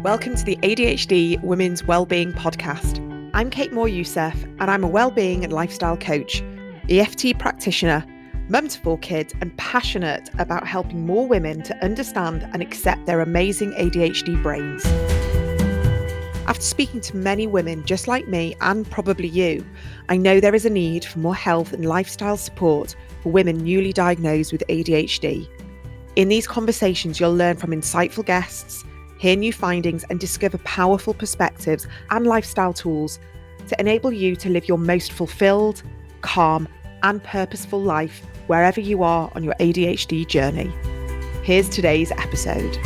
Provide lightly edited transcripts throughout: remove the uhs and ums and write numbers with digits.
Welcome to the ADHD Women's Wellbeing Podcast. I'm Kate Moore-Youssef, and I'm a wellbeing and lifestyle coach, EFT practitioner, mum to 4 kids, and passionate about helping more women to understand and accept their amazing ADHD brains. After speaking to many women just like me, and probably you, I know there is a need for more health and lifestyle support for women newly diagnosed with ADHD. In these conversations, you'll learn from insightful guests, hear new findings, and discover powerful perspectives and lifestyle tools to enable you to live your most fulfilled, calm, and purposeful life wherever you are on your ADHD journey. Here's today's episode.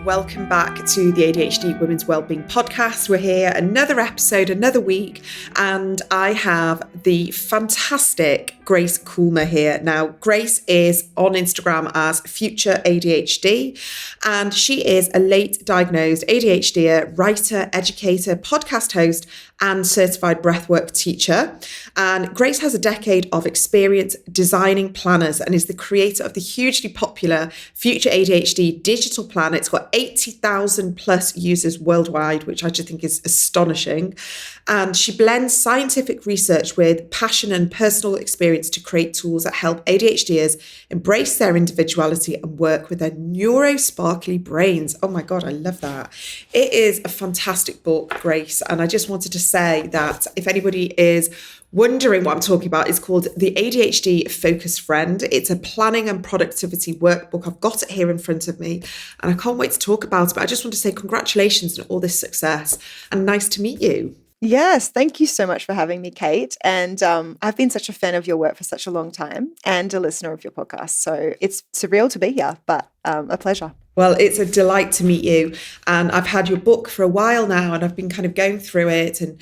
Welcome back to the ADHD Women's Wellbeing Podcast. We're here, another episode, another week, and I have the fantastic Grace Koelma here. Now, Grace is on Instagram as Future ADHD, and she is a late diagnosed ADHDer, writer, educator, podcast host, and certified breathwork teacher. And Grace has a decade of experience designing planners and is the creator of the hugely popular Future ADHD digital planner. It's got 80,000 plus users worldwide, which I just think is astonishing. And she blends scientific research with passion and personal experience to create tools that help ADHDers embrace their individuality and work with their neurosparkly brains. Oh my God, I love that. It is a fantastic book, Grace. And I just wanted to say that if anybody is wondering what I'm talking about, it's called The ADHD Focused Friend. It's a planning and productivity workbook. I've got it here in front of me and I can't wait to talk about it. But I just want to say congratulations on all this success and nice to meet you. Yes, thank you so much for having me, Kate. And I've been such a fan of your work for such a long time and a listener of your podcast. So it's surreal to be here, but a pleasure. Well, it's a delight to meet you. And I've had your book for a while now and I've been kind of going through it. And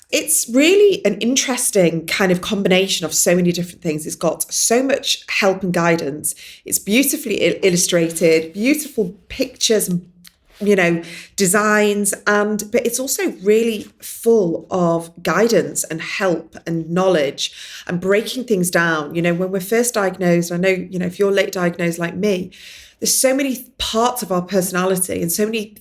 it's really an interesting kind of combination of so many different things. It's got so much help and guidance. It's beautifully illustrated, beautiful pictures and designs, but it's also really full of guidance and help and knowledge and breaking things down. When we're first diagnosed, I know, if you're late diagnosed like me, there's so many parts of our personality and so many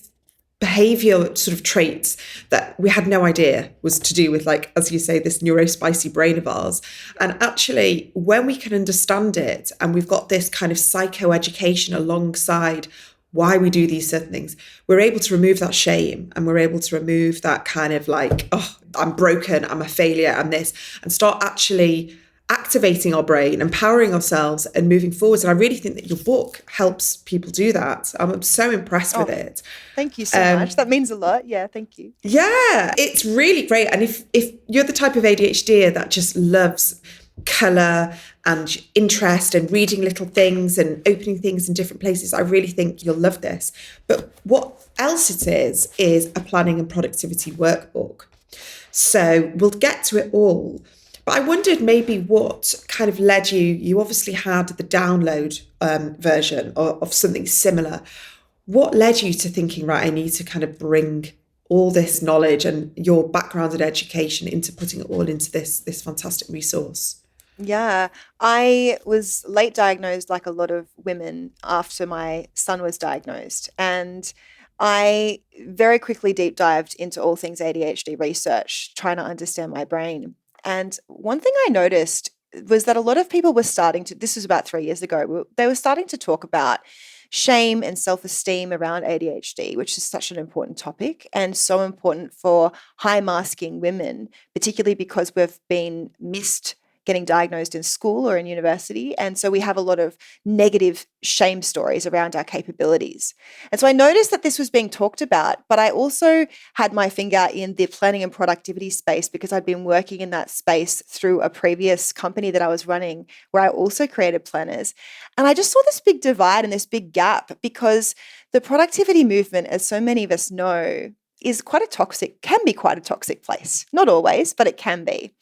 behavioral sort of traits that we had no idea was to do with, like, as you say, this neurospicy brain of ours. And actually, when we can understand it and we've got this kind of psychoeducation alongside why we do these certain things, we're able to remove that shame and we're able to remove that kind of like, oh, I'm broken, I'm a failure, I'm this, and start actually activating our brain, empowering ourselves and moving forwards. And I really think that your book helps people do that. I'm so impressed with it. Thank you so much. That means a lot. Yeah, thank you. Yeah, it's really great. And if you're the type of ADHD that just loves colour and interest and reading little things and opening things in different places, I really think you'll love this. But what else it is a planning and productivity workbook. So we'll get to it all. But I wondered maybe what kind of led you obviously had the download version of something similar. What led you to thinking, right, I need to kind of bring all this knowledge and your background and education into putting it all into this fantastic resource? Yeah, I was late diagnosed like a lot of women after my son was diagnosed. And I very quickly deep dived into all things ADHD research, trying to understand my brain. And one thing I noticed was that a lot of people were starting to, this was about 3 years ago, they were starting to talk about shame and self-esteem around ADHD, which is such an important topic and so important for high masking women, particularly because we've been missed getting diagnosed in school or in university. And so we have a lot of negative shame stories around our capabilities. And so I noticed that this was being talked about, but I also had my finger in the planning and productivity space because I'd been working in that space through a previous company that I was running where I also created planners. And I just saw this big divide and this big gap because the productivity movement, as so many of us know, can be quite a toxic place. Not always, but it can be.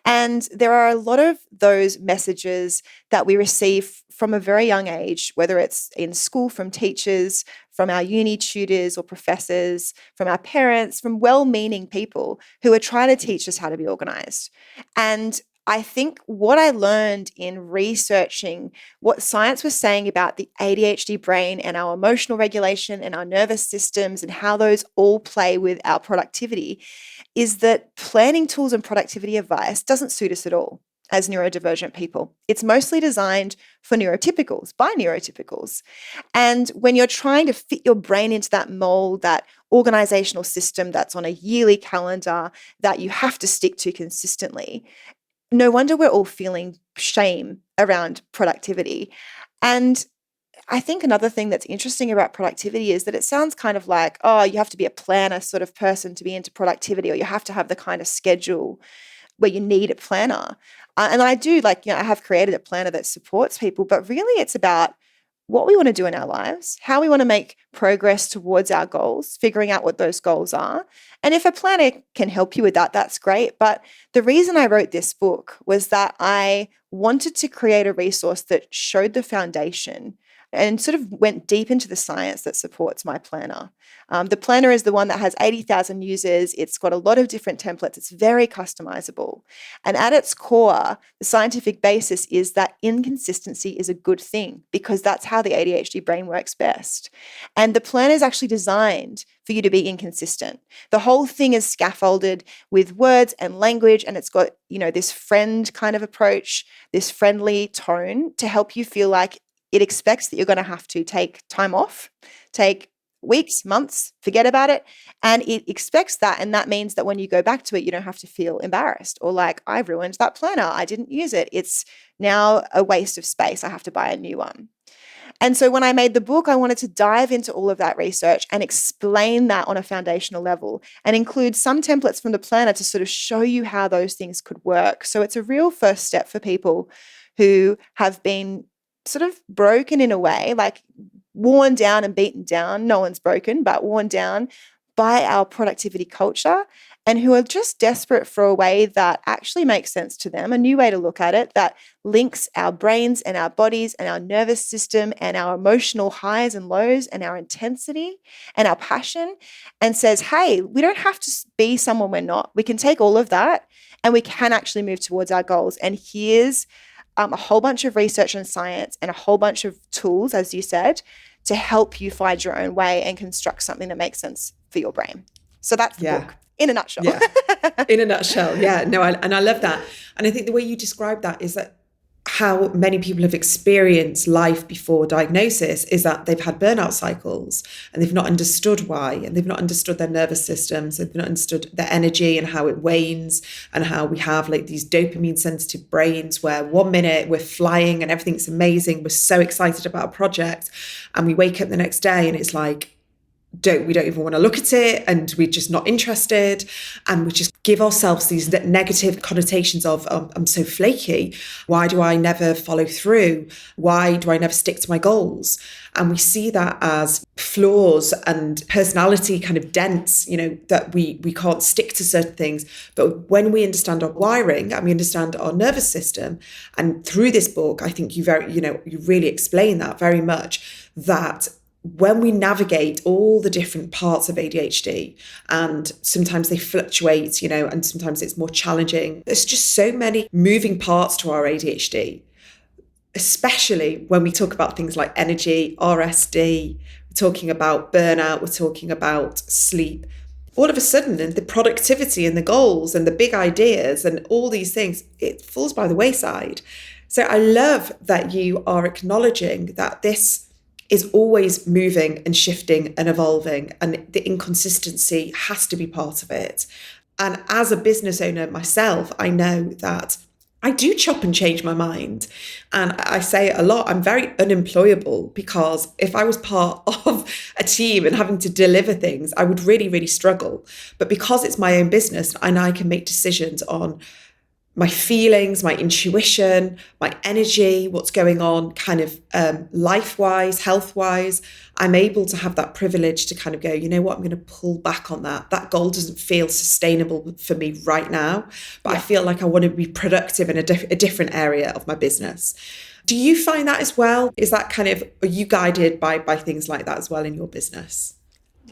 And there are a lot of those messages that we receive from a very young age, whether it's in school from teachers, from our uni tutors or professors, from our parents, from well-meaning people who are trying to teach us how to be organized. And I think what I learned in researching what science was saying about the ADHD brain and our emotional regulation and our nervous systems and how those all play with our productivity is that planning tools and productivity advice doesn't suit us at all as neurodivergent people. It's mostly designed for neurotypicals, by neurotypicals. And when you're trying to fit your brain into that mold, that organizational system that's on a yearly calendar that you have to stick to consistently, no wonder we're all feeling shame around productivity. And I think another thing that's interesting about productivity is that it sounds kind of like, oh, you have to be a planner sort of person to be into productivity, or you have to have the kind of schedule where you need a planner. And I do, like, I have created a planner that supports people, but really it's about what we want to do in our lives, how we want to make progress towards our goals, figuring out what those goals are. And if a planner can help you with that, that's great. But the reason I wrote this book was that I wanted to create a resource that showed the foundation and sort of went deep into the science that supports my planner. The planner is the one that has 80,000 users. It's got a lot of different templates. It's very customizable. And at its core, the scientific basis is that inconsistency is a good thing because that's how the ADHD brain works best. And the planner is actually designed for you to be inconsistent. The whole thing is scaffolded with words and language, and it's got, this friend kind of approach, this friendly tone to help you feel like it expects that you're going to have to take time off, take weeks, months, forget about it. And it expects that. And that means that when you go back to it, you don't have to feel embarrassed or like, I've ruined that planner. I didn't use it. It's now a waste of space. I have to buy a new one. And so when I made the book, I wanted to dive into all of that research and explain that on a foundational level and include some templates from the planner to sort of show you how those things could work. So it's a real first step for people who have been sort of broken in a way, like worn down and beaten down. No one's broken, but worn down by our productivity culture, and who are just desperate for a way that actually makes sense to them, a new way to look at it that links our brains and our bodies and our nervous system and our emotional highs and lows and our intensity and our passion, and says, hey, we don't have to be someone we're not. We can take all of that and we can actually move towards our goals. And here's a whole bunch of research and science and a whole bunch of tools, as you said, to help you find your own way and construct something that makes sense for your brain. So that's the book in a nutshell. Yeah. In a nutshell. Yeah. No, I love that. And I think the way you describe that is that how many people have experienced life before diagnosis is that they've had burnout cycles and they've not understood why, and they've not understood their nervous systems, they've not understood their energy and how it wanes, and how we have like these dopamine sensitive brains where 1 minute we're flying and everything's amazing, we're so excited about a project, and we wake up the next day and it's like, we don't even want to look at it, and we're just not interested, and we just give ourselves these negative connotations of I'm so flaky, why do I never follow through, why do I never stick to my goals? And we see that as flaws and personality kind of dents, that we can't stick to certain things. But when we understand our wiring and we understand our nervous system, and through this book, I think you really explain that very much, that when we navigate all the different parts of ADHD, and sometimes they fluctuate, and sometimes it's more challenging. There's just so many moving parts to our ADHD, especially when we talk about things like energy, RSD, we're talking about burnout, we're talking about sleep. All of a sudden, the productivity and the goals and the big ideas and all these things, it falls by the wayside. So I love that you are acknowledging that this is always moving and shifting and evolving, and the inconsistency has to be part of it. And as a business owner myself, I know that I do chop and change my mind. And I say it a lot, I'm very unemployable, because if I was part of a team and having to deliver things, I would really, really struggle. But because it's my own business and I can make decisions on my feelings, my intuition, my energy, what's going on kind of life-wise, health-wise, I'm able to have that privilege to kind of go, you know what, I'm going to pull back on that. That goal doesn't feel sustainable for me right now, but I feel like I want to be productive in a different area of my business. Do you find that as well? Is that kind of, are you guided by things like that as well in your business?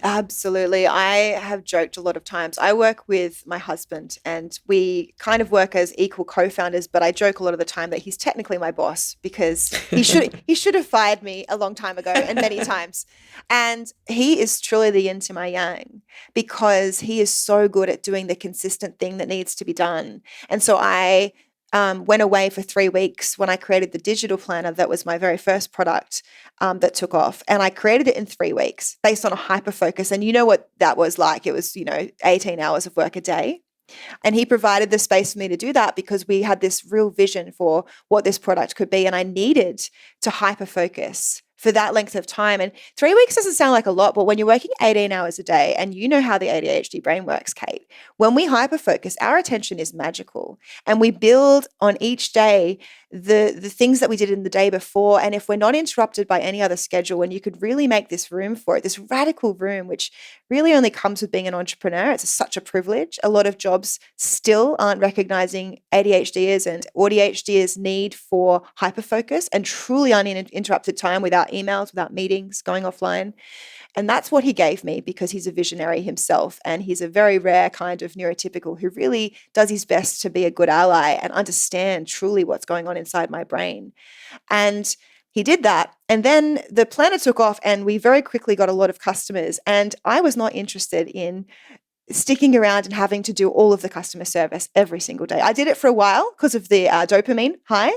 Absolutely. I have joked a lot of times. I work with my husband and we kind of work as equal co-founders, but I joke a lot of the time that he's technically my boss because he should have fired me a long time ago and many times. And he is truly the yin to my yang because he is so good at doing the consistent thing that needs to be done. And so I went away for 3 weeks when I created the digital planner. That was my very first product that took off. And I created it in 3 weeks based on a hyper focus. And you know what that was like? It was, 18 hours of work a day. And he provided the space for me to do that because we had this real vision for what this product could be. And I needed to hyper focus for that length of time. And 3 weeks doesn't sound like a lot, but when you're working 18 hours a day, and you know how the ADHD brain works, Kate, when we hyper focus, our attention is magical and we build on each day the things that we did in the day before. And if we're not interrupted by any other schedule, and you could really make this room for it, this radical room, which really only comes with being an entrepreneur. It's such a privilege. A lot of jobs still aren't recognizing ADHDers and ADHDers' need for hyperfocus and truly uninterrupted time without emails, without meetings, going offline. And that's what he gave me because he's a visionary himself. And he's a very rare kind of neurotypical who really does his best to be a good ally and understand truly what's going on inside my brain. And he did that. And then the planner took off and we very quickly got a lot of customers. And I was not interested in sticking around and having to do all of the customer service every single day. I did it for a while because of the dopamine high.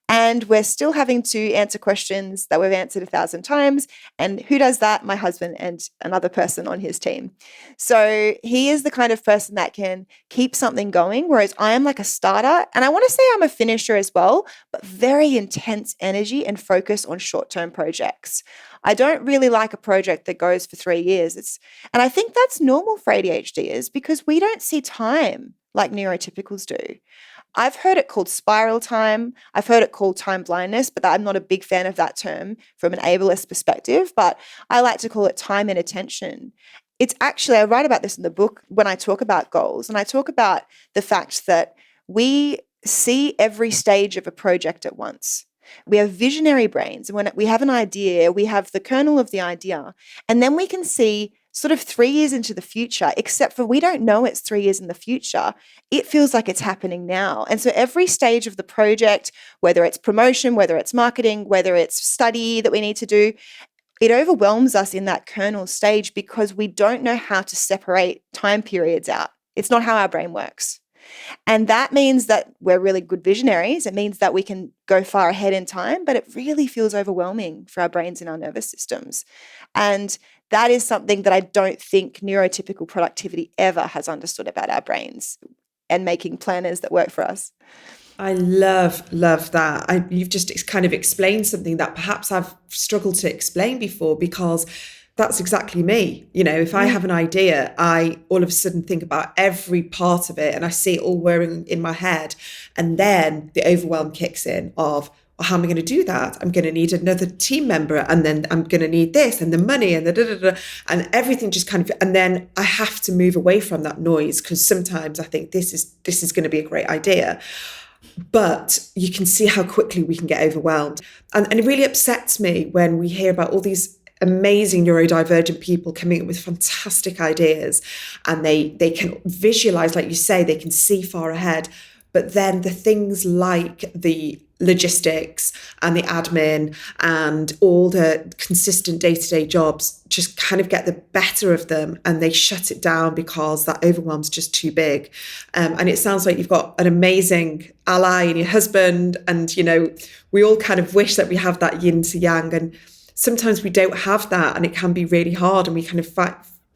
And we're still having to answer questions that we've answered 1,000 times. And who does that? My husband and another person on his team. So he is the kind of person that can keep something going, whereas I am like a starter. And I want to say I'm a finisher as well, but very intense energy and focus on short-term projects. I don't really like a project that goes for 3 years. And I think that's normal for ADHDers because we don't see time like neurotypicals do. I've heard it called spiral time. I've heard it called time blindness, but I'm not a big fan of that term from an ableist perspective, but I like to call it time and attention. It's actually, I write about this in the book when I talk about goals, and I talk about the fact that we see every stage of a project at once. We have visionary brains, and when we have an idea, we have the kernel of the idea, and then we can see sort of 3 years into the future, except for we don't know it's 3 years in the future. It feels like it's happening now. And so every stage of the project, whether it's promotion, whether it's marketing, whether it's study that we need to do, it overwhelms us in that kernel stage because we don't know how to separate time periods out. It's not how our brain works. And that means that we're really good visionaries. It means that we can go far ahead in time, but it really feels overwhelming for our brains and our nervous systems. And that is something that I don't think neurotypical productivity ever has understood about our brains and making planners that work for us. I love that. You've just kind of explained something that perhaps I've struggled to explain before, because that's exactly me. If I have an idea, I all of a sudden think about every part of it and I see it all whirring in my head. And then the overwhelm kicks in of, well, how am I going to do that? I'm going to need another team member, and then I'm going to need this and the money and the and everything just kind of, and then I have to move away from that noise because sometimes I think this is going to be a great idea. But you can see how quickly we can get overwhelmed. And it really upsets me when we hear about all these amazing neurodivergent people coming up with fantastic ideas, and they can visualize, like you say, they can see far ahead. But then the things like the logistics and the admin and all the consistent day-to-day jobs just kind of get the better of them, and they shut it down because that overwhelm's just too big. And it sounds like you've got an amazing ally in your husband, and we all kind of wish that we have that yin to yang, and sometimes we don't have that, and it can be really hard, and we kind of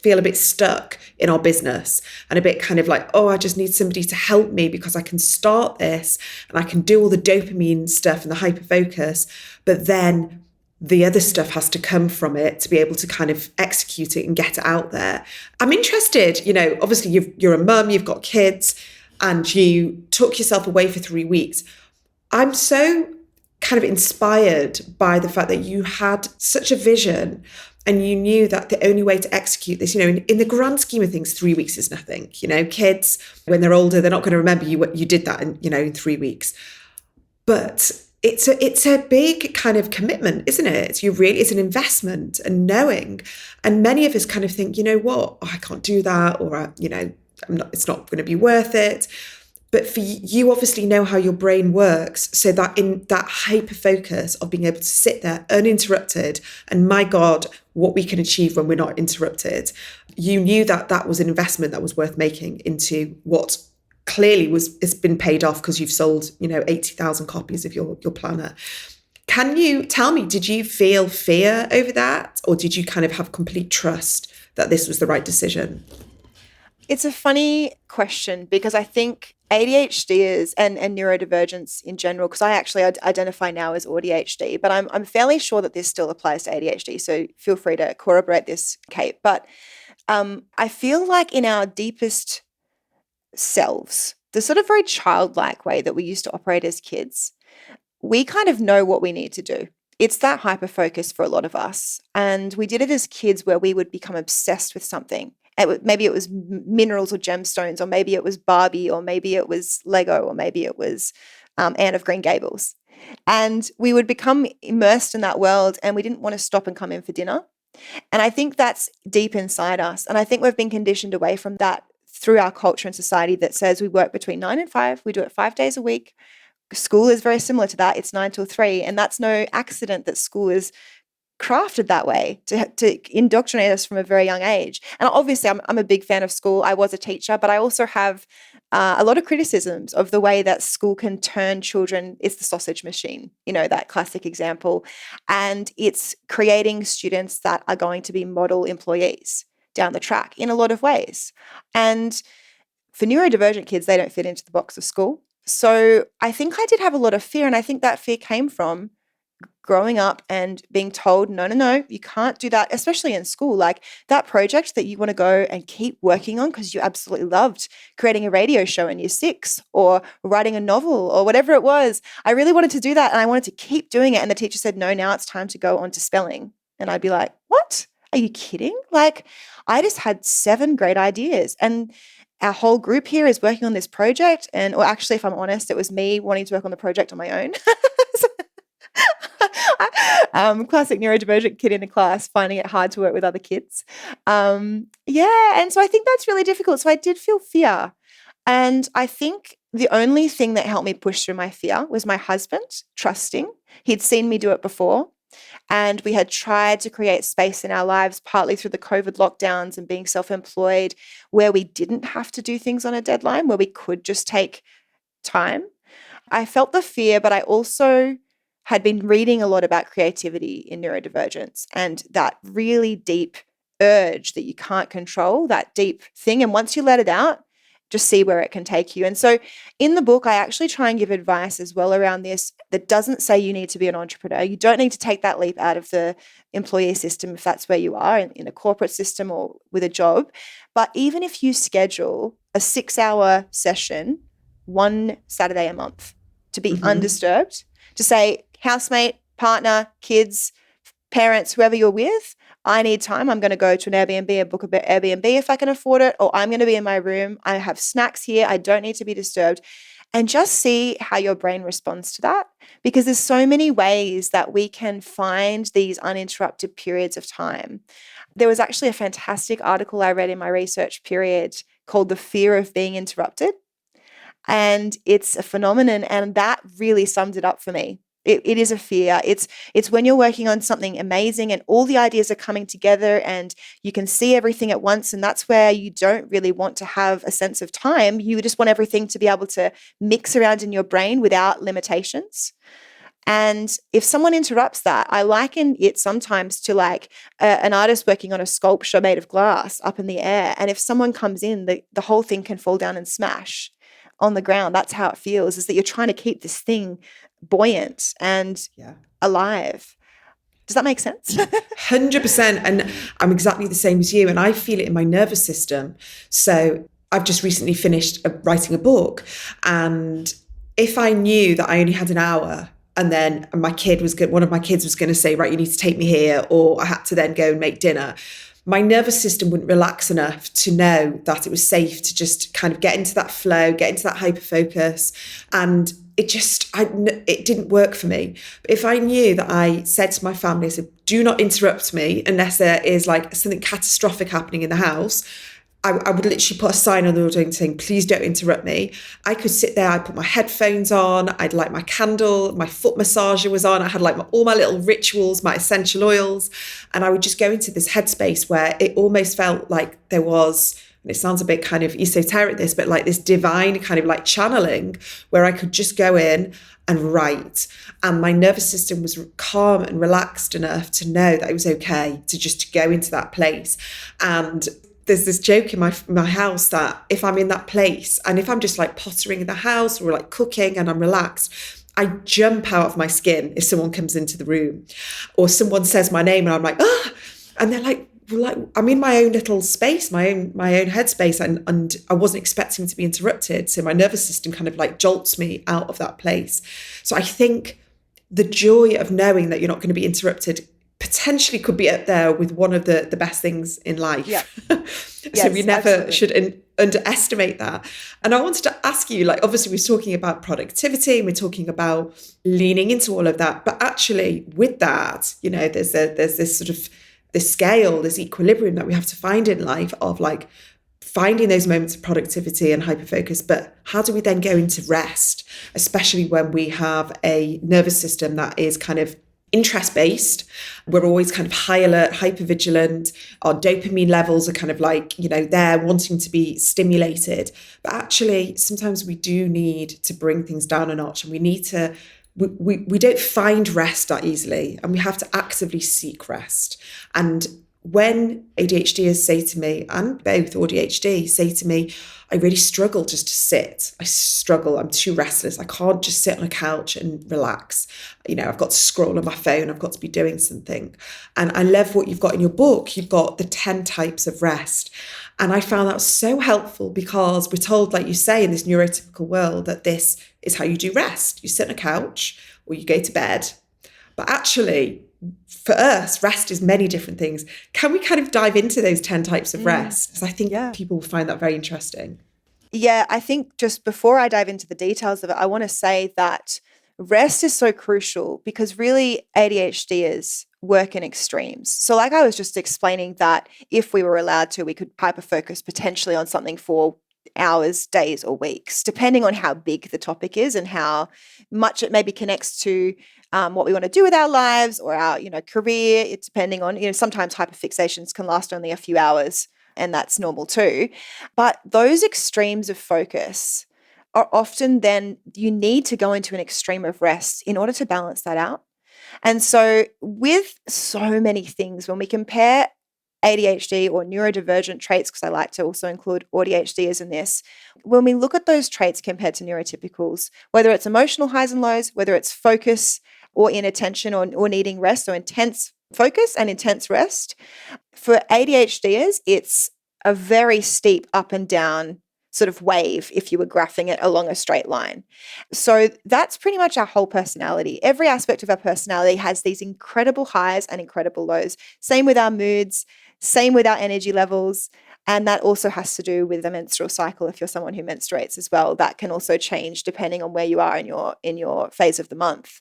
feel a bit stuck in our business and a bit kind of like, oh, I just need somebody to help me because I can start this and I can do all the dopamine stuff and the hyperfocus, but then the other stuff has to come from it to be able to kind of execute it and get it out there. I'm interested, obviously you're a mum, you've got kids, and you took yourself away for 3 weeks. I'm so kind of inspired by the fact that you had such a vision and you knew that the only way to execute this, in the grand scheme of things, 3 weeks is nothing. Kids, when they're older, they're not going to remember you did that in 3 weeks. But it's a big kind of commitment, isn't it? It's an investment and knowing. And many of us kind of think, you know what, I can't do that, or it's not going to be worth it. But for you, obviously know how your brain works, so that in that hyper focus of being able to sit there uninterrupted, and my God, what we can achieve when we're not interrupted. You knew that that was an investment that was worth making into what clearly it's been paid off, because you've sold 80,000 copies of your planner. Can you tell me, did you feel fear over that, or did you kind of have complete trust that this was the right decision? It's a funny question, because I think ADHDers and neurodivergence in general, because I actually identify now as ADHD, but I'm fairly sure that this still applies to ADHD. So feel free to corroborate this, Kate. But I feel like in our deepest selves, the sort of very childlike way that we used to operate as kids, we kind of know what we need to do. It's that hyper focus for a lot of us. And we did it as kids, where we would become obsessed with something. Maybe it was minerals or gemstones, or maybe it was Barbie, or maybe it was Lego, or maybe it was Anne of Green Gables. And we would become immersed in that world, and we didn't want to stop and come in for dinner. And I think that's deep inside us. And I think we've been conditioned away from that through our culture and society that says we work between 9 and 5, we do it 5 days a week. School is very similar to that. It's 9 till 3. And that's no accident that school is crafted that way to indoctrinate us from a very young age. And obviously I'm a big fan of school. I was a teacher, but I also have a lot of criticisms of the way that school can turn children. It's the sausage machine, that classic example. And it's creating students that are going to be model employees down the track in a lot of ways. And for neurodivergent kids, they don't fit into the box of school. So I think I did have a lot of fear. And I think that fear came from growing up and being told, no, you can't do that, especially in school. Like that project that you want to go and keep working on because you absolutely loved creating a radio show in year 6 or writing a novel or whatever it was. I really wanted to do that and I wanted to keep doing it. And the teacher said, no, now it's time to go on to spelling. And I'd be like, what? Are you kidding? Like I just had 7 great ideas and our whole group here is working on this project. Or actually, if I'm honest, it was me wanting to work on the project on my own. Classic neurodivergent kid in a class, finding it hard to work with other kids. And so I think that's really difficult. So I did feel fear. And I think the only thing that helped me push through my fear was my husband trusting. He'd seen me do it before. And we had tried to create space in our lives, partly through the COVID lockdowns and being self-employed, where we didn't have to do things on a deadline, where we could just take time. I felt the fear, but I also had been reading a lot about creativity in neurodivergence and that really deep urge that you can't control, that deep thing. And once you let it out, just see where it can take you. And so in the book, I actually try and give advice as well around this that doesn't say you need to be an entrepreneur. You don't need to take that leap out of the employee system if that's where you are in a corporate system or with a job. But even if you schedule a 6-hour session, 1 Saturday a month to be undisturbed, to say, housemate, partner, kids, parents, whoever you're with, I need time. I'm going to go to an Airbnb and book a Airbnb if I can afford it, or I'm going to be in my room. I have snacks here. I don't need to be disturbed. And just see how your brain responds to that, because there's so many ways that we can find these uninterrupted periods of time. There was actually a fantastic article I read in my research period called The Fear of Being Interrupted. And it's a phenomenon, and that really summed it up for me. It is a fear. It's when you're working on something amazing and all the ideas are coming together and you can see everything at once, and that's where you don't really want to have a sense of time. You just want everything to be able to mix around in your brain without limitations. And if someone interrupts that, I liken it sometimes to like an artist working on a sculpture made of glass up in the air. And if someone comes in, the whole thing can fall down and smash on the ground. That's how it feels, is that you're trying to keep this thing buoyant and alive. Does that make sense? 100%. And I'm exactly the same as you. And I feel it in my nervous system. So I've just recently finished writing a book. And if I knew that I only had an hour and then one of my kids was going to say, right, you need to take me here, or I had to then go and make dinner, my nervous system wouldn't relax enough to know that it was safe to just kind of get into that flow, get into that hyper focus. And it didn't work for me. But if I knew that I said to my family, I said, do not interrupt me unless there is like something catastrophic happening in the house. I would literally put a sign on the door saying, please don't interrupt me. I could sit there, I'd put my headphones on, I'd light my candle, my foot massager was on, I had like all my little rituals, my essential oils, and I would just go into this headspace where it almost felt like there was, and it sounds a bit kind of esoteric this, but like this divine kind of like channeling where I could just go in and write. And my nervous system was calm and relaxed enough to know that it was okay to go into that place. And there's this joke in my house that if I'm in that place and if I'm just like pottering in the house or like cooking and I'm relaxed, I jump out of my skin if someone comes into the room or someone says my name and I'm like, ah, and they're like, I'm in my own little space, my own headspace, and I wasn't expecting to be interrupted. So my nervous system kind of like jolts me out of that place. So I think the joy of knowing that you're not going to be interrupted potentially could be up there with one of the best things in life. Yeah. So yes, we never absolutely. should underestimate that. And I wanted to ask you, like, obviously we're talking about productivity and we're talking about leaning into all of that, but actually with that, you know, there's this sort of this scale, this equilibrium that we have to find in life of like finding those moments of productivity and hyperfocus, but how do we then go into rest, especially when we have a nervous system that is kind of interest-based. We're always kind of high alert, hypervigilant. Our dopamine levels are kind of like, you know, they're wanting to be stimulated. But actually, sometimes we do need to bring things down a notch, and we need to, we don't find rest that easily, and we have to actively seek rest. And when ADHDers say to me, and both ADHD say to me, I really struggle just to sit. I struggle. I'm too restless. I can't just sit on a couch and relax. You know, I've got to scroll on my phone. I've got to be doing something. And I love what you've got in your book. You've got the 10 types of rest. And I found that so helpful because we're told, like you say, in this neurotypical world, that this is how you do rest. You sit on a couch or you go to bed. But actually, for us, rest is many different things. Can we kind of dive into those 10 types of rest? Because I think people will find that very interesting. Yeah, I think just before I dive into the details of it, I want to say that rest is so crucial because really ADHDers work in extremes. So like I was just explaining that if we were allowed to, we could hyper-focus potentially on something for hours, days, or weeks, depending on how big the topic is and how much it maybe connects to what we want to do with our lives or our, you know, career. It's depending on, you know, sometimes hyperfixations can last only a few hours, and that's normal too. But those extremes of focus are often then you need to go into an extreme of rest in order to balance that out. And so with so many things, when we compare ADHD or neurodivergent traits, because I like to also include ADHDers in this, when we look at those traits compared to neurotypicals, whether it's emotional highs and lows, whether it's focus or inattention or needing rest, or intense focus and intense rest, for ADHDers, it's a very steep up and down sort of wave if you were graphing it along a straight line. So that's pretty much our whole personality. Every aspect of our personality has these incredible highs and incredible lows. Same with our moods, same with our energy levels. And that also has to do with the menstrual cycle. If you're someone who menstruates as well, that can also change depending on where you are in your phase of the month.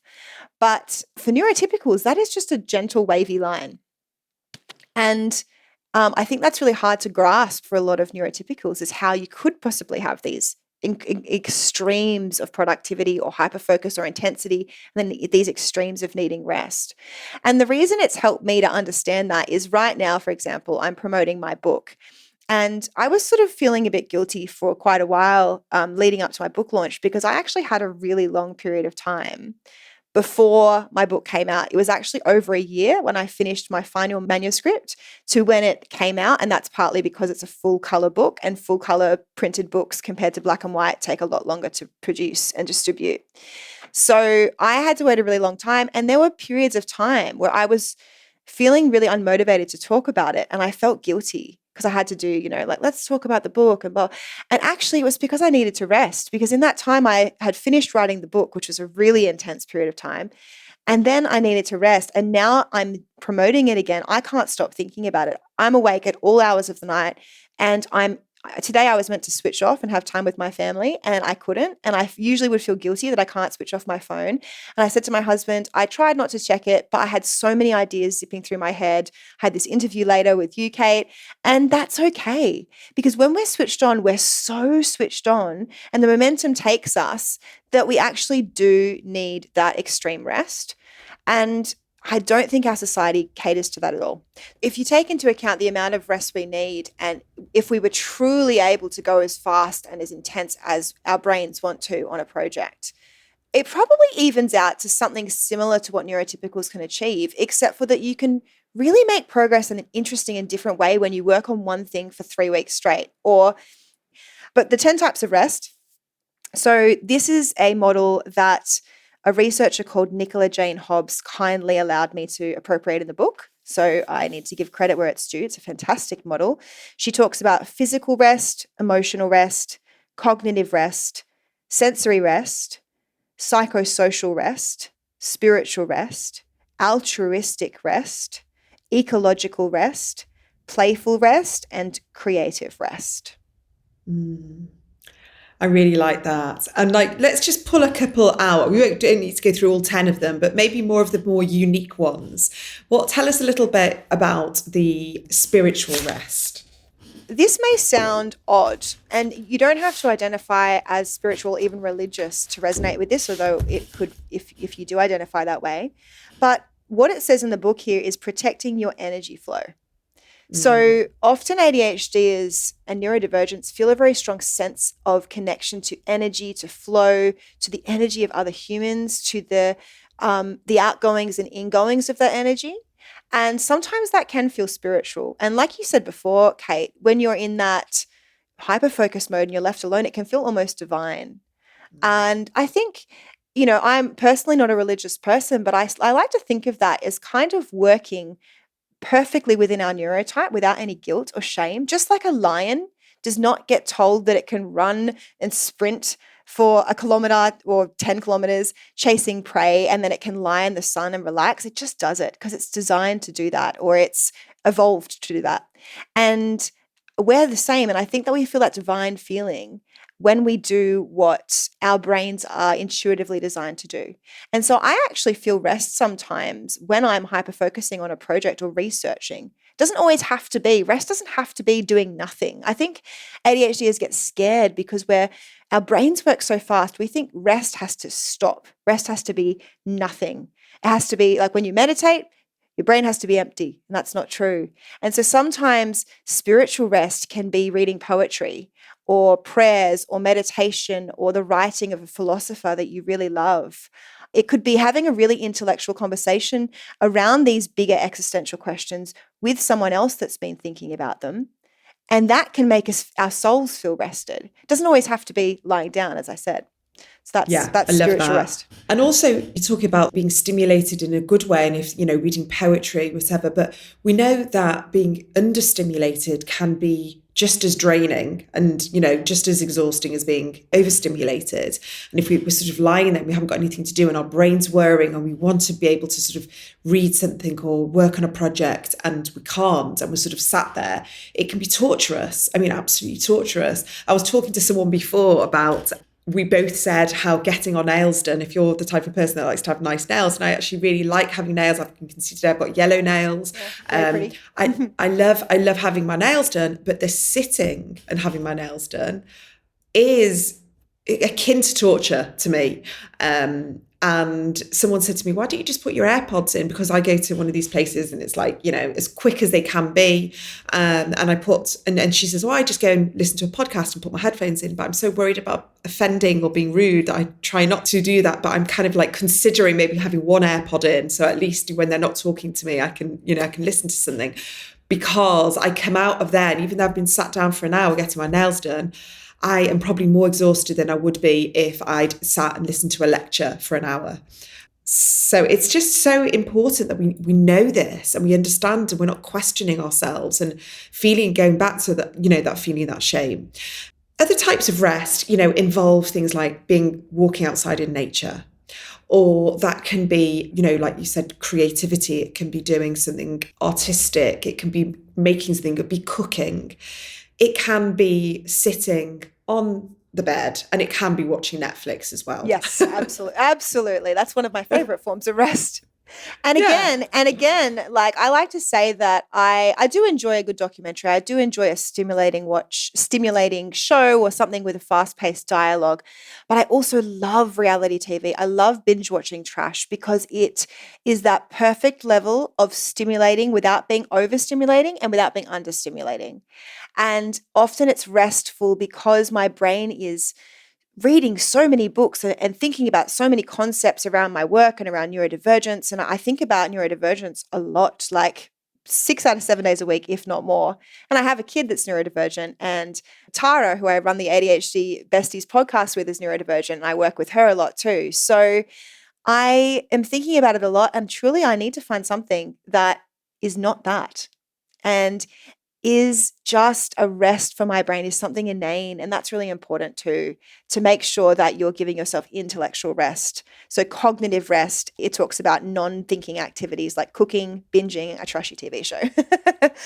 But for neurotypicals, that is just a gentle wavy line. And I think that's really hard to grasp for a lot of neurotypicals, is how you could possibly have these extremes of productivity or hyperfocus or intensity, and then these extremes of needing rest. And the reason it's helped me to understand that is right now, for example, I'm promoting my book. And I was sort of feeling a bit guilty for quite a while leading up to my book launch, because I actually had a really long period of time before my book came out. It was actually over a year when I finished my final manuscript to when it came out. And that's partly because it's a full color book, and full color printed books compared to black and white take a lot longer to produce and distribute. So I had to wait a really long time. And there were periods of time where I was feeling really unmotivated to talk about it. And I felt guilty because I had to do, you know, like, let's talk about the book and blah. And actually it was because I needed to rest, because in that time I had finished writing the book, which was a really intense period of time. And then I needed to rest. And now I'm promoting it again. I can't stop thinking about it. I'm awake at all hours of the night, and I'm Today I was meant to switch off and have time with my family, and I couldn't. And I usually would feel guilty that I can't switch off my phone. And I said to my husband, I tried not to check it, but I had so many ideas zipping through my head. I had this interview later with you, Kate, and that's okay. Because when we're switched on, we're so switched on, and the momentum takes us that we actually do need that extreme rest. And I don't think our society caters to that at all. If you take into account the amount of rest we need, and if we were truly able to go as fast and as intense as our brains want to on a project, it probably evens out to something similar to what neurotypicals can achieve, except for that you can really make progress in an interesting and different way when you work on one thing for 3 weeks straight. But the 10 types of rest. So this is a model that a researcher called Nicola Jane Hobbs kindly allowed me to appropriate in the book. So I need to give credit where it's due. It's a fantastic model. She talks about physical rest, emotional rest, cognitive rest, sensory rest, psychosocial rest, spiritual rest, altruistic rest, ecological rest, playful rest, and creative rest. I really like that. And let's just pull a couple out. We don't need to go through all 10 of them, but maybe more of the more unique ones. Tell us a little bit about the spiritual rest. This may sound odd, and you don't have to identify as spiritual, even religious, to resonate with this, although it could if you do identify that way. But what it says in the book here is protecting your energy flow. So often ADHDers and neurodivergents feel a very strong sense of connection to energy, to flow, to the energy of other humans, to the outgoings and ingoings of that energy. And sometimes that can feel spiritual. And like you said before, Kate, when you're in that hyper-focus mode and you're left alone, it can feel almost divine. And I think, I'm personally not a religious person, but I like to think of that as kind of working perfectly within our neurotype without any guilt or shame. Just like a lion does not get told that it can run and sprint for 1 kilometer or 10 kilometers chasing prey and then it can lie in the sun and relax. It just does it because it's designed to do that, or it's evolved to do that. And we're the same. And I think that we feel that divine feeling when we do what our brains are intuitively designed to do. And so I actually feel rest sometimes when I'm hyper-focusing on a project or researching. It doesn't always have to be. Rest doesn't have to be doing nothing. I think ADHDers get scared because our brains work so fast. We think rest has to stop. Rest has to be nothing. It has to be like when you meditate, your brain has to be empty, and that's not true. And so sometimes spiritual rest can be reading poetry or prayers or meditation or the writing of a philosopher that you really love. It could be having a really intellectual conversation around these bigger existential questions with someone else that's been thinking about them. And that can make our souls feel rested. It doesn't always have to be lying down, as I said. So that's spiritual rest. And also you're talking about being stimulated in a good way and if, reading poetry, whatever, but we know that being understimulated can be just as draining and, just as exhausting as being overstimulated. And if we're sort of lying there and we haven't got anything to do and our brain's whirring and we want to be able to sort of read something or work on a project and we can't and we're sort of sat there, it can be torturous. I mean, absolutely torturous. I was talking to someone before about, we both said how getting our nails done, if you're the type of person that likes to have nice nails, and I actually really like having nails. I can see today I've got yellow nails. Yeah, very pretty. I love having my nails done, but the sitting and having my nails done is akin to torture to me. And someone said to me, why don't you just put your AirPods in? Because I go to one of these places and it's like, as quick as they can be. And I and she says, I just go and listen to a podcast and put my headphones in. But I'm so worried about offending or being rude that I try not to do that. But I'm kind of like considering maybe having one AirPod in. So at least when they're not talking to me, I can listen to something. Because I come out of there, and even though I've been sat down for an hour getting my nails done, I am probably more exhausted than I would be if I'd sat and listened to a lecture for an hour. So it's just so important that we know this and we understand and we're not questioning ourselves and going back to that, that feeling, that shame. Other types of rest, involve things like walking outside in nature. Or that can be, like you said, creativity. It can be doing something artistic. It can be making something. It could be cooking. it can be sitting on the bed and it can be watching Netflix as well. Yes, absolutely. Absolutely. That's one of my favorite forms of rest. And Yeah. again, like I like to say that I do enjoy a good documentary. I do enjoy a stimulating show or something with a fast-paced dialogue. But I also love reality TV. I love binge watching trash because it is that perfect level of stimulating without being overstimulating and without being understimulating. And often it's restful because my brain is reading so many books and thinking about so many concepts around my work and around neurodivergence. And I think about neurodivergence a lot, like 6 out of 7 days a week, if not more. And I have a kid that's neurodivergent. And Tara, who I run the ADHD Besties podcast with, is neurodivergent. And I work with her a lot too. So I am thinking about it a lot. And truly, I need to find something that is not that. And is just a rest for my brain, is something inane. And that's really important too, to make sure that you're giving yourself intellectual rest. So cognitive rest, it talks about non-thinking activities like cooking, binging, a trashy TV show.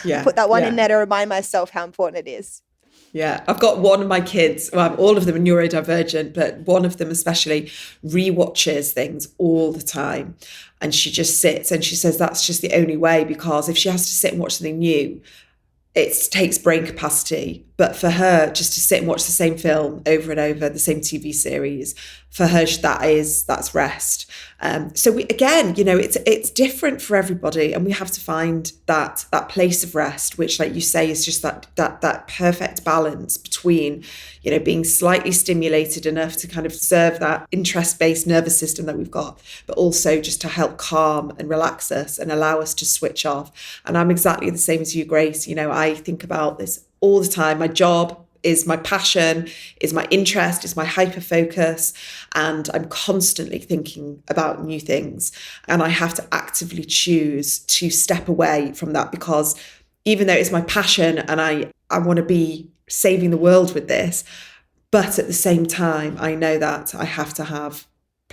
Yeah. Put that one in there to remind myself how important it is. Yeah, I've got one of my kids, well, all of them are neurodivergent, but one of them especially rewatches things all the time. And she just sits and she says that's just the only way, because if she has to sit and watch something new, it takes brain capacity. But for her, just to sit and watch the same film over and over, the same TV series, for her, that's rest. So we, again, it's different for everybody, and we have to find that place of rest, which, like you say, is just that perfect balance between, being slightly stimulated enough to kind of serve that interest-based nervous system that we've got, but also just to help calm and relax us and allow us to switch off. And I'm exactly the same as you, Grace. I think about this all the time. My job is my passion, is my interest, is my hyper focus. And I'm constantly thinking about new things. And I have to actively choose to step away from that, because even though it's my passion and I want to be saving the world with this, but at the same time, I know that I have to have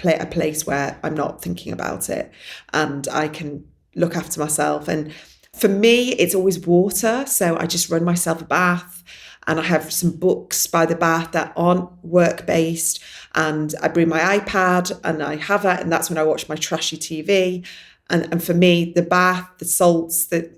a place where I'm not thinking about it and I can look after myself. And for me, it's always water. So I just run myself a bath, and I have some books by the bath that aren't work-based, and I bring my iPad and I have it, and that's when I watch my trashy TV. And for me, the bath, the salts, the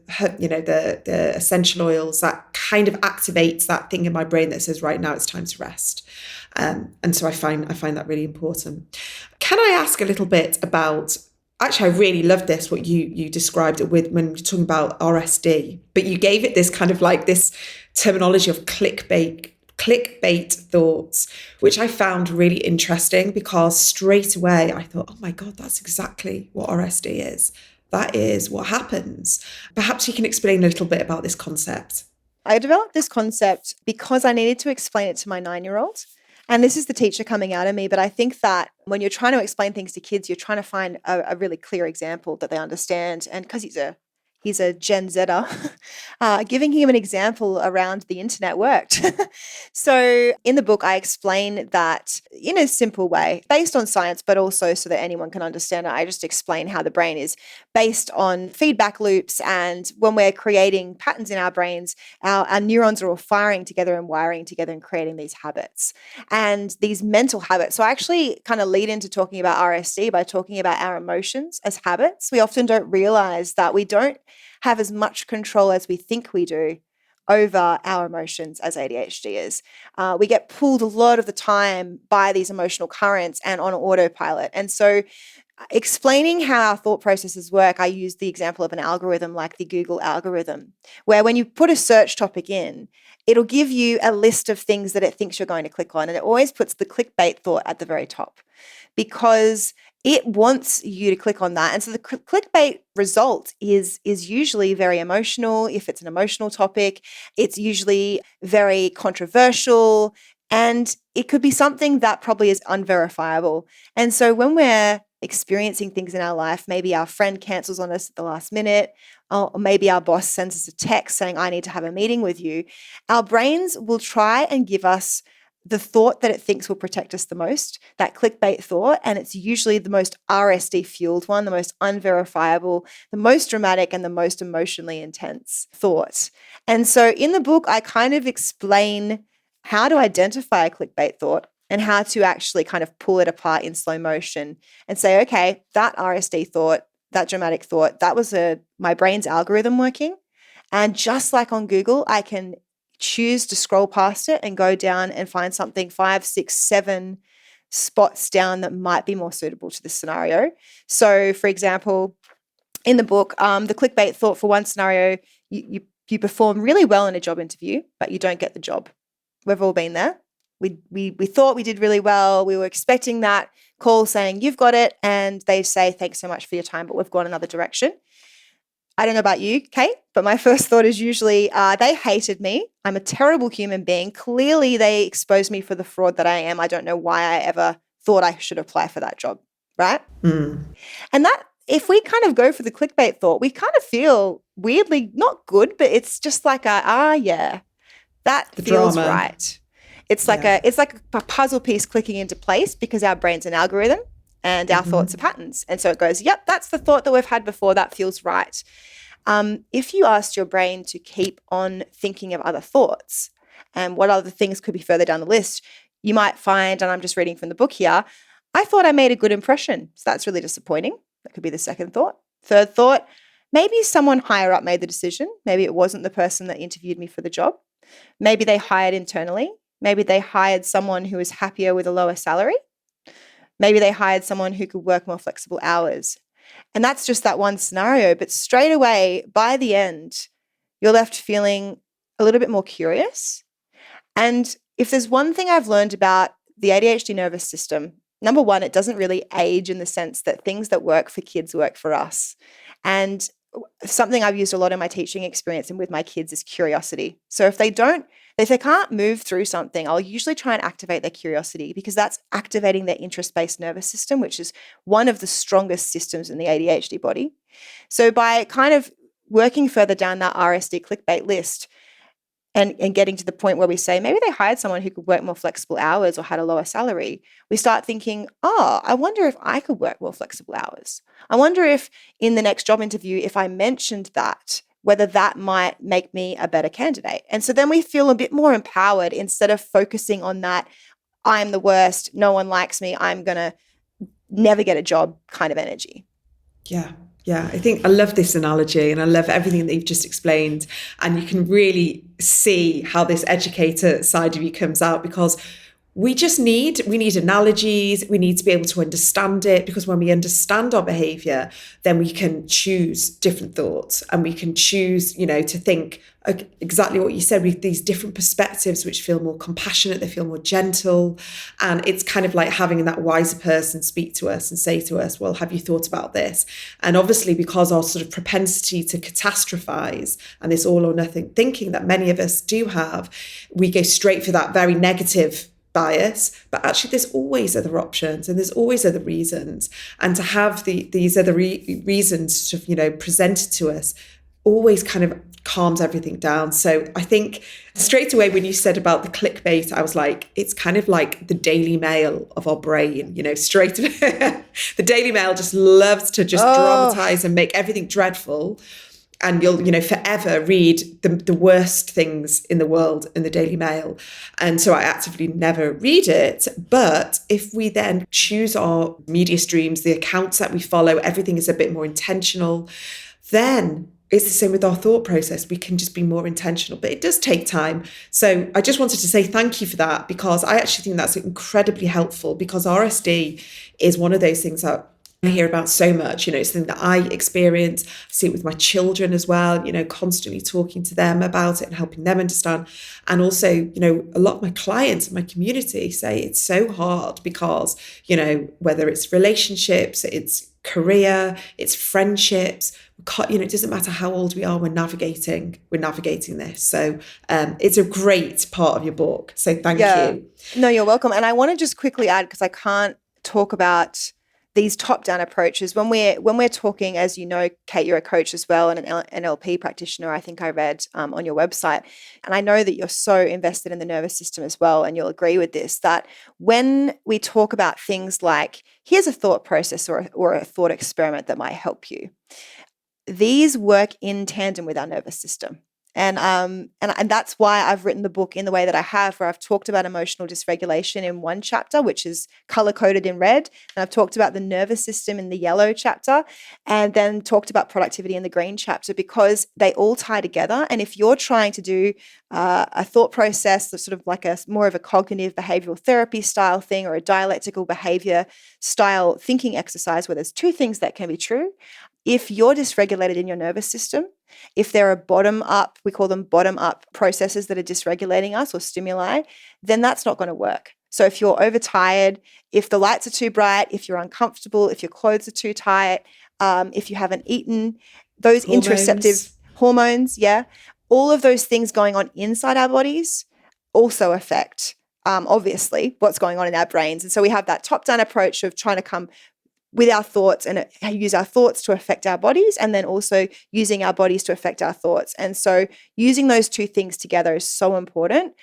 essential oils, that kind of activates that thing in my brain that says, right now it's time to rest. And so I find that really important. Can I ask a little bit about, actually, I really love this, what you described it with when you're talking about RSD, but you gave it this kind of like this terminology of clickbait thoughts, which I found really interesting, because straight away I thought, oh my God, that's exactly what RSD is. That is what happens. Perhaps you can explain a little bit about this concept. I developed this concept because I needed to explain it to my 9-year-old. And this is the teacher coming out of me. But I think that when you're trying to explain things to kids, you're trying to find a really clear example that they understand. And because he's a Gen Zer, giving him an example around the internet worked. So in the book, I explain that in a simple way, based on science, but also so that anyone can understand it. I just explain how the brain is based on feedback loops. And when we're creating patterns in our brains, our neurons are all firing together and wiring together and creating these habits and these mental habits. So I actually kind of lead into talking about RSD by talking about our emotions as habits. We often don't realize that we don't have as much control as we think we do over our emotions as ADHDers. We get pulled a lot of the time by these emotional currents and on autopilot. And so explaining how our thought processes work, I use the example of an algorithm like the Google algorithm, where when you put a search topic in, it'll give you a list of things that it thinks you're going to click on. And it always puts the clickbait thought at the very top, because it wants you to click on that. And so the clickbait result is usually very emotional. If it's an emotional topic, it's usually very controversial, and it could be something that probably is unverifiable. And so when we're experiencing things in our life, maybe our friend cancels on us at the last minute, or maybe our boss sends us a text saying, I need to have a meeting with you, our brains will try and give us the thought that it thinks will protect us the most, that clickbait thought, and it's usually the most RSD fueled one, the most unverifiable, the most dramatic, and the most emotionally intense thought. And so in the book, I kind of explain how to identify a clickbait thought and how to actually kind of pull it apart in slow motion and say, okay, that RSD thought, that dramatic thought, that was my brain's algorithm working. And just like on Google, I can choose to scroll past it and go down and find something 5, 6, 7 spots down that might be more suitable to this scenario. So, for example, in the book, the clickbait thought for one scenario, you perform really well in a job interview, but you don't get the job. We've all been there. We thought we did really well. We were expecting that call saying, you've got it. And they say, thanks so much for your time, but we've gone another direction. I don't know about you, Kate, but my first thought is usually they hated me. I'm a terrible human being. Clearly, they exposed me for the fraud that I am. I don't know why I ever thought I should apply for that job, right? And that, if we kind of go for the clickbait thought, we kind of feel weirdly not good, but it's just like yeah, that feels drama. Right. It's like a puzzle piece clicking into place because our brain's an algorithm and our thoughts are patterns. And so it goes, yep, that's the thought that we've had before. That feels right. If you asked your brain to keep on thinking of other thoughts and what other things could be further down the list, you might find, and I'm just reading from the book here, I thought I made a good impression. So that's really disappointing. That could be the second thought. Third thought, maybe someone higher up made the decision. Maybe it wasn't the person that interviewed me for the job. Maybe they hired internally. Maybe they hired someone who was happier with a lower salary. Maybe they hired someone who could work more flexible hours. And that's just that one scenario. But straight away, by the end, you're left feeling a little bit more curious. And if there's one thing I've learned about the ADHD nervous system, number one, it doesn't really age in the sense that things that work for kids work for us. And something I've used a lot in my teaching experience and with my kids is curiosity. So if they can't move through something, I'll usually try and activate their curiosity because that's activating their interest-based nervous system, which is one of the strongest systems in the ADHD body. So by kind of working further down that RSD clickbait list and getting to the point where we say, maybe they hired someone who could work more flexible hours or had a lower salary, we start thinking, I wonder if I could work more flexible hours. I wonder if in the next job interview, if I mentioned that, whether that might make me a better candidate. And so then we feel a bit more empowered instead of focusing on that, I'm the worst, no one likes me, I'm going to never get a job kind of energy. Yeah, I think I love this analogy and I love everything that you've just explained. And you can really see how this educator side of you comes out because we need analogies. We need to be able to understand it because when we understand our behavior, then we can choose different thoughts and we can choose, to think exactly what you said with these different perspectives, which feel more compassionate, they feel more gentle. And it's kind of like having that wiser person speak to us and say to us, well, have you thought about this? And obviously, because our sort of propensity to catastrophize and this all or nothing thinking that many of us do have, we go straight for that very negative bias, but actually there's always other options and there's always other reasons. And to have these other reasons to, presented to us always kind of calms everything down. So I think straight away when you said about the clickbait, I was like, it's kind of like the Daily Mail of our brain, straight away. The Daily Mail just loves to just dramatize and make everything dreadful. And you'll, forever read the worst things in the world in the Daily Mail. And so I actively never read it. But if we then choose our media streams, the accounts that we follow, everything is a bit more intentional, then it's the same with our thought process. We can just be more intentional, but it does take time. So I just wanted to say thank you for that because I actually think that's incredibly helpful because RSD is one of those things that I hear about so much, it's something that I experience. I see it with my children as well, constantly talking to them about it and helping them understand. And also, a lot of my clients and my community say it's so hard because, whether it's relationships, it's career, it's friendships, it doesn't matter how old we are, we're navigating this. So it's a great part of your book. So thank you. No, you're welcome. And I want to just quickly add, because I can't talk about these top-down approaches, when we're talking, as you know, Kate, you're a coach as well and an NLP practitioner, I think I read on your website. And I know that you're so invested in the nervous system as well, and you'll agree with this, that when we talk about things like, here's a thought process or a thought experiment that might help you, these work in tandem with our nervous system. And that's why I've written the book in the way that I have, where I've talked about emotional dysregulation in one chapter, which is color-coded in red, and I've talked about the nervous system in the yellow chapter, and then talked about productivity in the green chapter, because they all tie together. And if you're trying to do a thought process, sort of like a more of a cognitive behavioral therapy style thing, or a dialectical behavior style thinking exercise, where there's two things that can be true, if you're dysregulated in your nervous system, if there are bottom-up, we call them bottom-up processes that are dysregulating us or stimuli, then that's not going to work. So if you're overtired, if the lights are too bright, if you're uncomfortable, if your clothes are too tight, if you haven't eaten, those interoceptive hormones, all of those things going on inside our bodies also affect, obviously, what's going on in our brains. And so we have that top-down approach of trying to come with our thoughts and use our thoughts to affect our bodies, and then also using our bodies to affect our thoughts. And so using those two things together is so important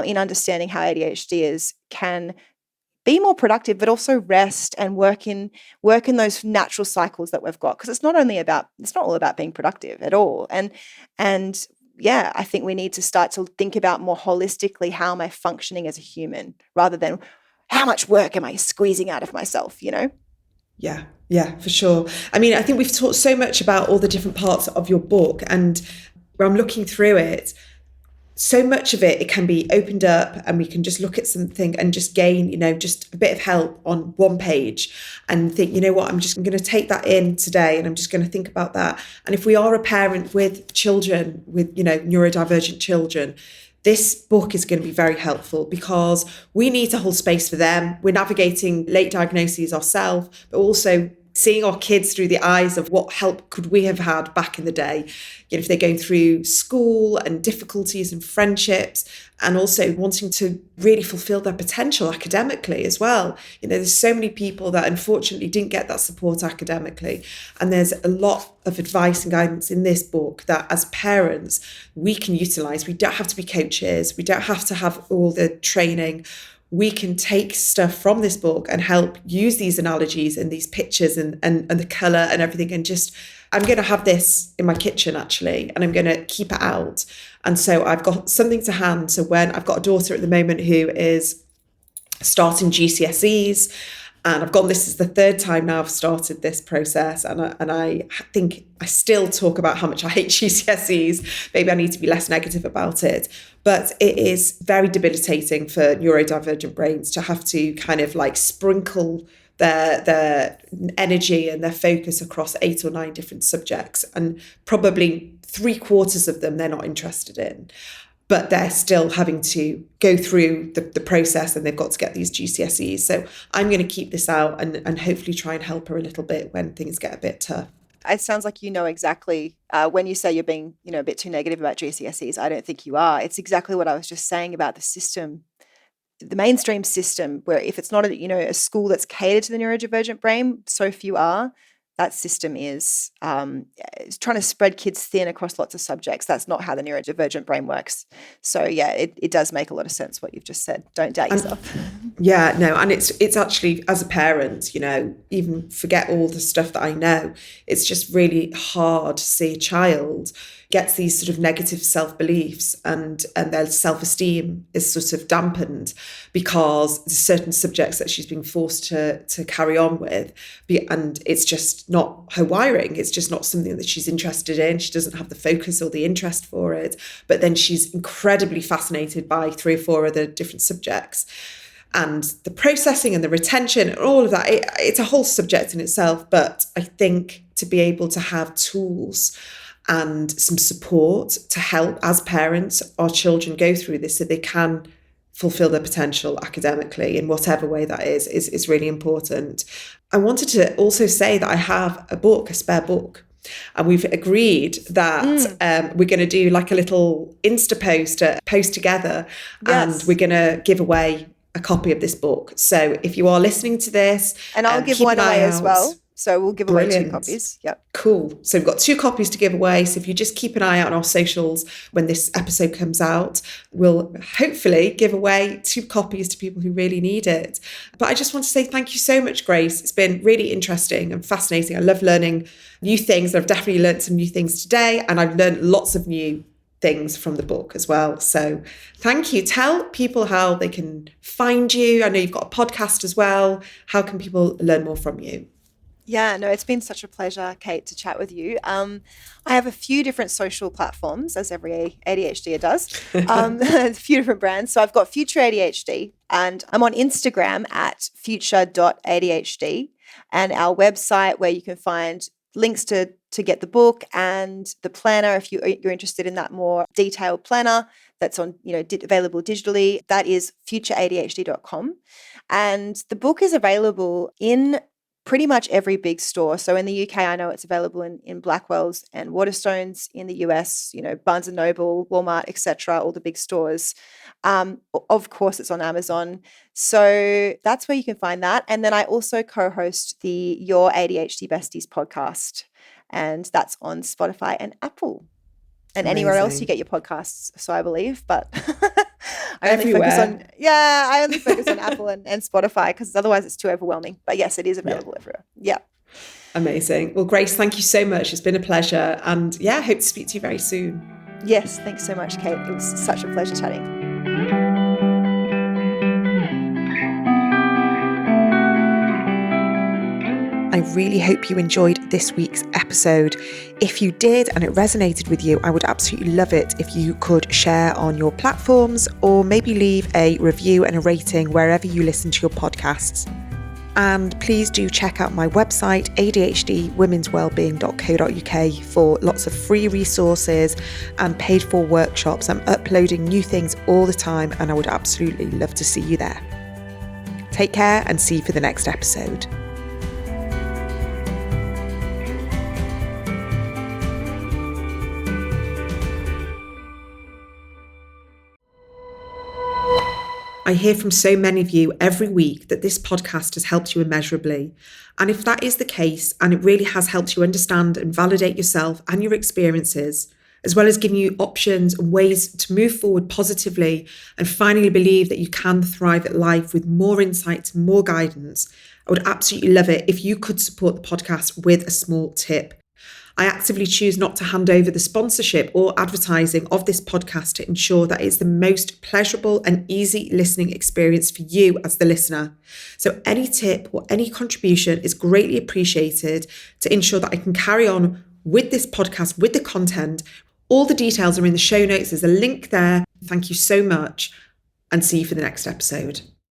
in understanding how ADHDers can be more productive, but also rest and work in those natural cycles that we've got. Because it's not all about being productive at all. And I think we need to start to think about more holistically, how am I functioning as a human, rather than how much work am I squeezing out of myself, you know? Yeah, for sure. I mean, I think we've talked so much about all the different parts of your book, and where I'm looking through it, so much of it can be opened up and we can just look at something and just gain, just a bit of help on one page and think, you know what, I'm going to take that in today and I'm just going to think about that. And if we are a parent with children, with, neurodivergent children, this book is going to be very helpful, because we need to hold space for them. We're navigating late diagnoses ourselves, but also seeing our kids through the eyes of what help could we have had back in the day, if they're going through school and difficulties and friendships, and also wanting to really fulfill their potential academically as well. There's so many people that unfortunately didn't get that support academically. And there's a lot of advice and guidance in this book that as parents, we can utilize. We don't have to be coaches. We don't have to have all the training. We can take stuff from this book and help use these analogies and these pictures and the colour and everything. And just, I'm going to have this in my kitchen actually, and I'm going to keep it out. And so I've got something to hand. So when I've got a daughter at the moment who is starting GCSEs, and this is the third time now I've started this process. And I think I still talk about how much I hate GCSEs. Maybe I need to be less negative about it. But it is very debilitating for neurodivergent brains to have to kind of like sprinkle their energy and their focus across 8 or 9 different subjects. And probably 3/4 of them they're not interested in. But they're still having to go through the process, and they've got to get these GCSEs. So I'm going to keep this out and hopefully try and help her a little bit when things get a bit tough. It sounds like you know exactly, when you say you're being, a bit too negative about GCSEs, I don't think you are. It's exactly what I was just saying about the system, the mainstream system, where if it's not a school that's catered to the neurodivergent brain, so few are. That system is trying to spread kids thin across lots of subjects. That's not how the neurodivergent brain works. So yeah, it does make a lot of sense what you've just said. Don't doubt yourself. Yeah, no, and it's actually, as a parent, even forget all the stuff that I know, it's just really hard to see a child gets these sort of negative self-beliefs and their self-esteem is sort of dampened because there's certain subjects that she's being forced to carry on with, and it's just not her wiring. It's just not something that she's interested in. She doesn't have the focus or the interest for it, but then she's incredibly fascinated by 3 or 4 other different subjects. And the processing and the retention and all of that, it's a whole subject in itself. But I think to be able to have tools and some support to help as parents our children go through this so they can fulfill their potential academically in whatever way that is really important. I wanted to also say that I have a spare book. And we've agreed that we're going to do like a little Insta post together, and we're going to give away a copy of this book. So if you are listening to this, and I'll give keep one an eye away as out. well. So we'll give away 2 Brilliant. copies. Yep. Cool. So we've got 2 copies to give away. So if you just keep an eye out on our socials when this episode comes out, we'll hopefully give away 2 copies to people who really need it. But I just want to say thank you so much, Grace. It's been really interesting and fascinating. I love learning new things. I've definitely learned some new things today, and I've learned lots of new things from the book as well. So thank you. Tell people how they can find you. I know you've got a podcast as well. How can people learn more from you? Yeah, no, it's been such a pleasure, Kate, to chat with you. I have a few different social platforms, as every ADHDer does, a few different brands. So I've got Future ADHD, and I'm on Instagram at future.adhd, and our website where you can find links to get the book and the planner if you're interested in that more detailed planner that's on, available digitally. That is futureadhd.com. And the book is available in pretty much every big store. So in the UK, I know it's available in Blackwell's and Waterstones. In the US, Barnes & Noble, Walmart, etc., all the big stores. Of course, it's on Amazon. So that's where you can find that. And then I also co-host the Your ADHD Besties podcast, and that's on Spotify and Apple. And anywhere else you get your podcasts, so I believe, but I only focus on Apple and Spotify, because otherwise it's too overwhelming. But yes, it is available everywhere. Yeah. Amazing. Well, Grace, thank you so much. It's been a pleasure. And I hope to speak to you very soon. Yes, thanks so much, Kate. It was such a pleasure chatting. I really hope you enjoyed this week's episode. If you did and it resonated with you, I would absolutely love it if you could share on your platforms, or maybe leave a review and a rating wherever you listen to your podcasts. And please do check out my website, ADHDwomenswellbeing.co.uk, for lots of free resources and paid for workshops. I'm uploading new things all the time, and I would absolutely love to see you there. Take care, and see you for the next episode. I hear from so many of you every week that this podcast has helped you immeasurably. And if that is the case, and it really has helped you understand and validate yourself and your experiences, as well as giving you options and ways to move forward positively and finally believe that you can thrive at life with more insights, more guidance, I would absolutely love it if you could support the podcast with a small tip. I actively choose not to hand over the sponsorship or advertising of this podcast to ensure that it's the most pleasurable and easy listening experience for you as the listener. So any tip or any contribution is greatly appreciated to ensure that I can carry on with this podcast, with the content. All the details are in the show notes. There's a link there. Thank you so much, and see you for the next episode.